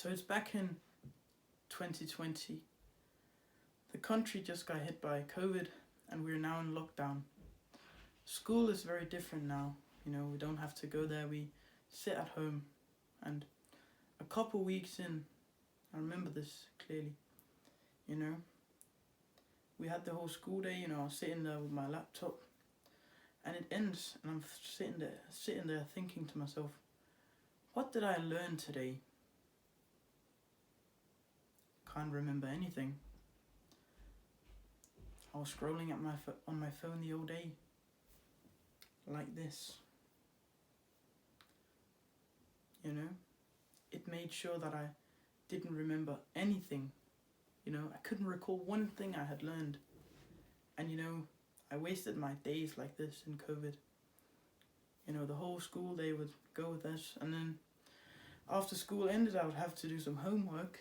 So it's back in 2020. The country just got hit by COVID and we're now in lockdown. School is very different now. You know, we don't have to go there, we sit at home. And a couple weeks in, I remember this clearly, you know, we had the whole school day, you know, I was sitting there with my laptop and it ends and I'm sitting there thinking to myself, what did I learn today? Can't remember anything. I was scrolling at on my phone the whole day, like this. You know, it made sure that I didn't remember anything. You know, I couldn't recall one thing I had learned. And you know, I wasted my days like this in COVID. You know, the whole school day would go with this, and then after school ended I would have to do some homework.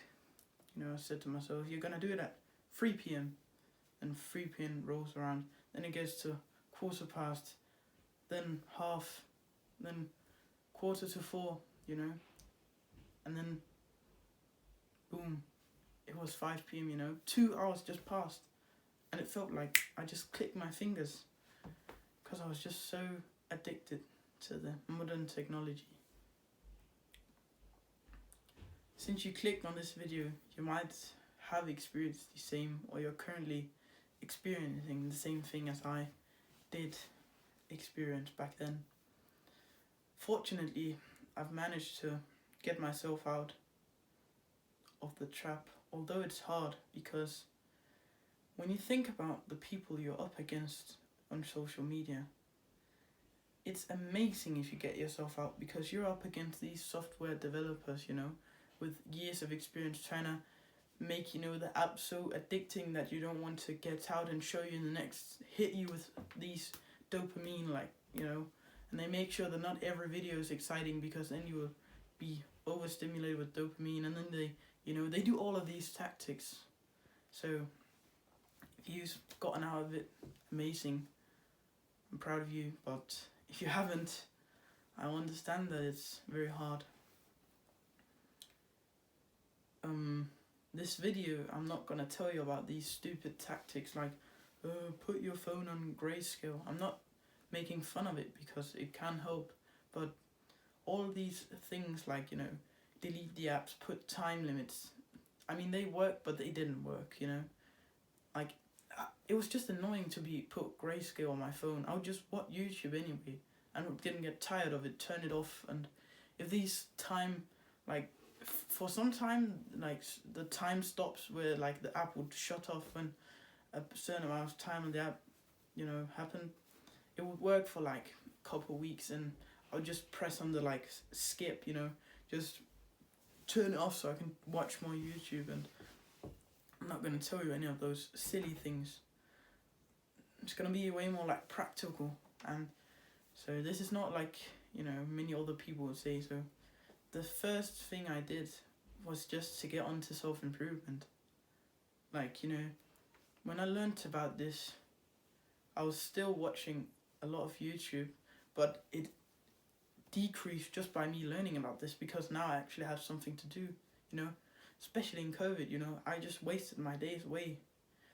You know, I said to myself, you're gonna do it at 3 p.m. and 3 p.m. rolls around, then it gets to 4:15, then half, then 3:45, you know, and then boom, it was 5 p.m. You know, 2 hours just passed, and it felt like I just clicked my fingers because I was just so addicted to the modern technology. Since you clicked on this video, you might have experienced the same, or you're currently experiencing the same thing as I did experience back then. Fortunately, I've managed to get myself out of the trap, although it's hard, because when you think about the people you're up against on social media, it's amazing if you get yourself out, because you're up against these software developers, you know, with years of experience trying to make, you know, the app so addicting that you don't want to get out and show you the next, hit you with these dopamine, like, you know, and they make sure that not every video is exciting, because then you will be overstimulated with dopamine, and then they, you know, they do all of these tactics. So if you've gotten out of it, amazing, I'm proud of you, but if you haven't, I understand that it's very hard. This video, I'm not gonna tell you about these stupid tactics like put your phone on grayscale. I'm not making fun of it because it can help, but all these things like, you know, delete the apps, put time limits, I mean, they work, but they didn't work, you know. Like, it was just annoying to be put grayscale on my phone. I would just watch YouTube anyway and didn't get tired of it, turn it off. And if these time, like, for some time, like, the time stops where, like, the app would shut off when a certain amount of time on the app, you know, happened, it would work for, like, a couple of weeks, and I would just press on the, like, skip, you know, just turn it off so I can watch more YouTube. And I'm not going to tell you any of those silly things. It's going to be way more, like, practical. And so this is not like, you know, many other people would say. So the first thing I did was just to get onto self-improvement. Like, you know, when I learnt about this, I was still watching a lot of YouTube, but it decreased just by me learning about this, because now I actually have something to do, you know, especially in COVID, you know, I just wasted my days away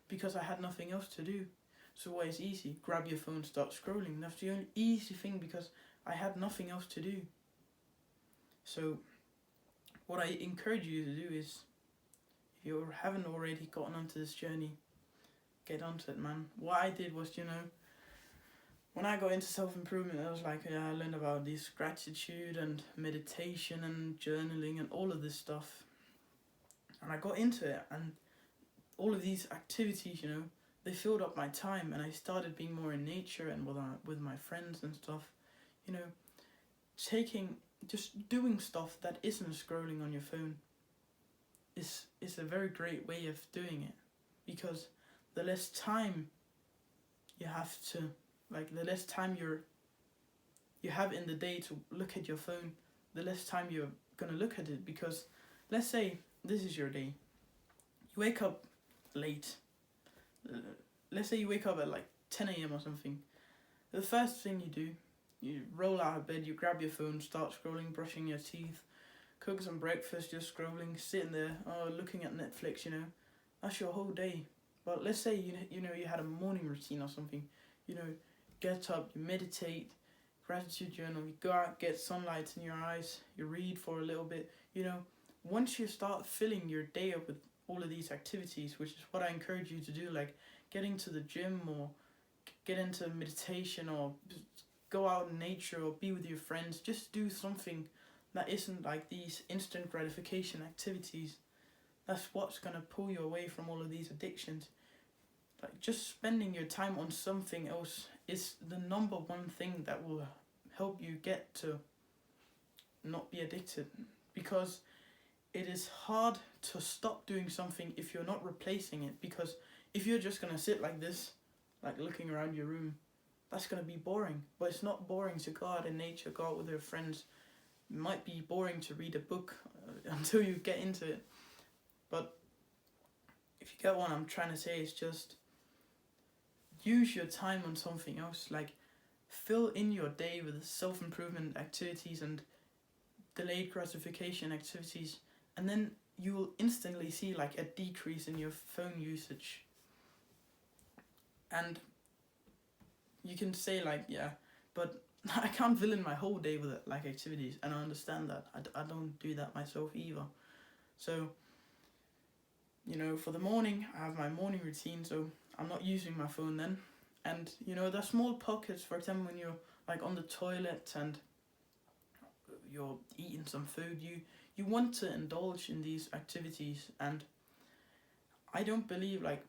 because I had nothing else to do. So it's easy, grab your phone, start scrolling. That's the only easy thing, because I had nothing else to do. So what I encourage you to do is, if you haven't already gotten onto this journey, get onto it, man. What I did was, you know, when I got into self-improvement, I was like, yeah, I learned about this gratitude and meditation and journaling and all of this stuff. And I got into it, and all of these activities, you know, they filled up my time, and I started being more in nature and with my friends and stuff, you know, just doing stuff that isn't scrolling on your phone is a very great way of doing it, because the less time you have to, like, the less time you have in the day to look at your phone, the less time you're gonna look at it. Because let's say this is your day, you wake up late, let's say you wake up at like 10 a.m. or something. The first thing you do, you roll out of bed, you grab your phone, start scrolling, brushing your teeth, cook some breakfast, just scrolling, sitting there, looking at Netflix, you know, that's your whole day. But let's say you had a morning routine or something, you know, get up, you meditate, gratitude journal, you go out, get sunlight in your eyes, you read for a little bit, you know. Once you start filling your day up with all of these activities, which is what I encourage you to do, like getting to the gym or get into meditation or go out in nature or be with your friends, just do something that isn't like these instant gratification activities. That's what's going to pull you away from all of these addictions. Like just spending your time on something else is the number one thing that will help you get to not be addicted, because it is hard to stop doing something if you're not replacing it. Because if you're just going to sit like this, like looking around your room, that's going to be boring. But it's not boring to go out in nature, go out with your friends. It might be boring to read a book until you get into it. But if you get what I'm trying to say, is just use your time on something else. Like fill in your day with self-improvement activities and delayed gratification activities, and then you will instantly see like a decrease in your phone usage. And you can say like, yeah, but I can't fill in my whole day with like activities, and I understand that. I don't do that myself either. So, you know, for the morning, I have my morning routine, so I'm not using my phone then. And, you know, there's small pockets, for example, when you're like on the toilet and you're eating some food, you want to indulge in these activities. And I don't believe like,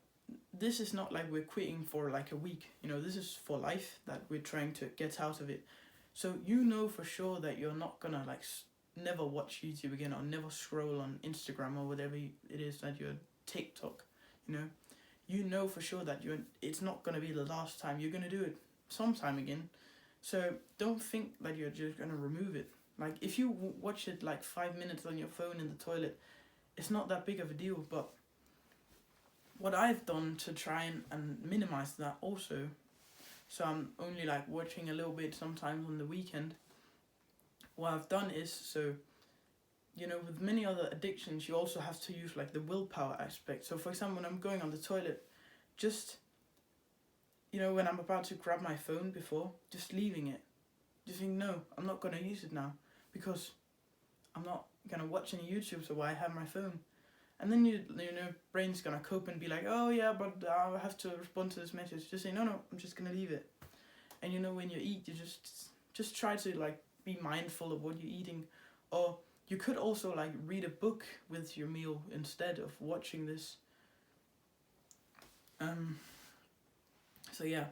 this is not like we're quitting for like a week, you know, this is for life that we're trying to get out of it. So you know for sure that you're not gonna like never watch YouTube again, or never scroll on Instagram or whatever it is that you're TikTok, you know for sure that it's not gonna be the last time. You're gonna do it sometime again. So don't think that you're just gonna remove it. Like if you watch it like 5 minutes on your phone in the toilet, it's not that big of a deal. But what I've done to try and minimize that also, so I'm only like watching a little bit sometimes on the weekend. What I've done is, so, you know, with many other addictions, you also have to use like the willpower aspect. So for example, when I'm going on the toilet, just, you know, when I'm about to grab my phone before, just leaving it. Just think, no, I'm not going to use it now because I'm not going to watch any YouTube, so why I have my phone? And then you know, brain's going to cope and be like, oh yeah, but I have to respond to this message. Just say, no, I'm just going to leave it. And you know, when you eat, you just try to like be mindful of what you're eating. Or you could also like read a book with your meal instead of watching this. So yeah,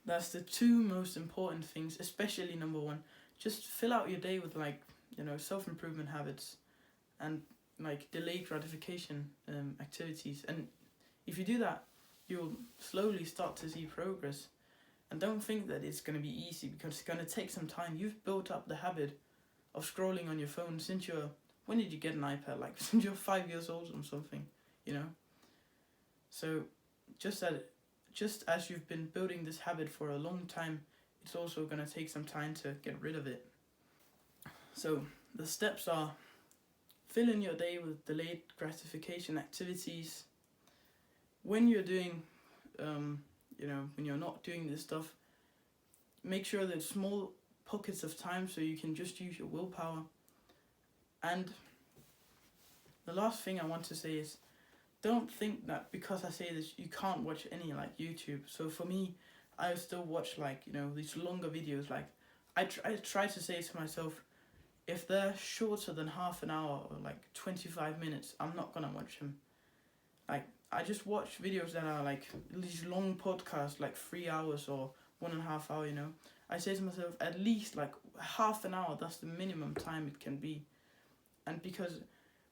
that's the two most important things, especially number one. Just fill out your day with like, you know, self-improvement habits and like delayed gratification activities. And if you do that, you'll slowly start to see progress. And don't think that it's going to be easy, because it's going to take some time. You've built up the habit of scrolling on your phone since when did you get an iPad? Like since you're 5 years old or something, you know? So just as you've been building this habit for a long time, it's also going to take some time to get rid of it. So the steps are: fill in your day with delayed gratification activities. When you're doing, when you're not doing this stuff, make sure there's small pockets of time so you can just use your willpower. And the last thing I want to say is, don't think that because I say this, you can't watch any like YouTube. So for me, I still watch like, you know, these longer videos. Like I try to say to myself, if they're shorter than half an hour or like 25 minutes, I'm not gonna watch them. Like I just watch videos that are like these long podcasts, like 3 hours or 1.5 hours, you know. I say to myself, at least like half an hour, that's the minimum time it can be. And because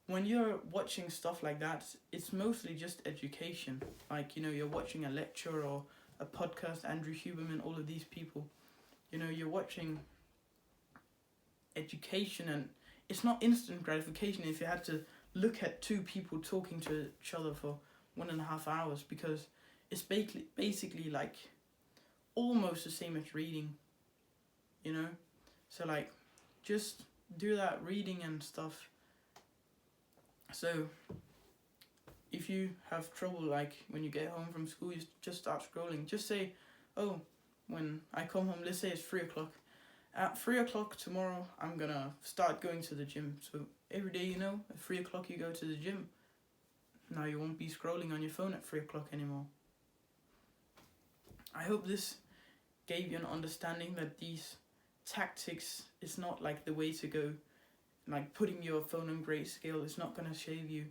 when you're watching stuff like that, it's mostly just education. Like, you know, you're watching a lecture or a podcast, Andrew Huberman, all of these people. You know, you're watching education, and it's not instant gratification if you had to look at two people talking to each other for 1.5 hours, because it's basically like almost the same as reading, you know. So like just do that reading and stuff, So if you have trouble, like when you get home from school, you just start scrolling. Just say, oh, when I come home, let's say it's 3 o'clock. At 3 o'clock tomorrow, I'm gonna start going to the gym. So every day, you know, at 3 o'clock you go to the gym. Now you won't be scrolling on your phone at 3 o'clock anymore. I hope this gave you an understanding that these tactics is not like the way to go. Like putting your phone on grayscale is not gonna save you.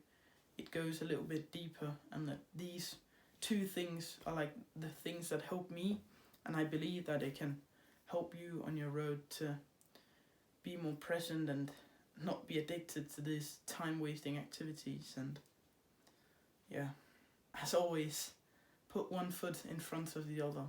It goes a little bit deeper, and that these two things are like the things that help me, and I believe that it can help you on your road to be more present and not be addicted to these time wasting activities. And yeah, as always, put one foot in front of the other.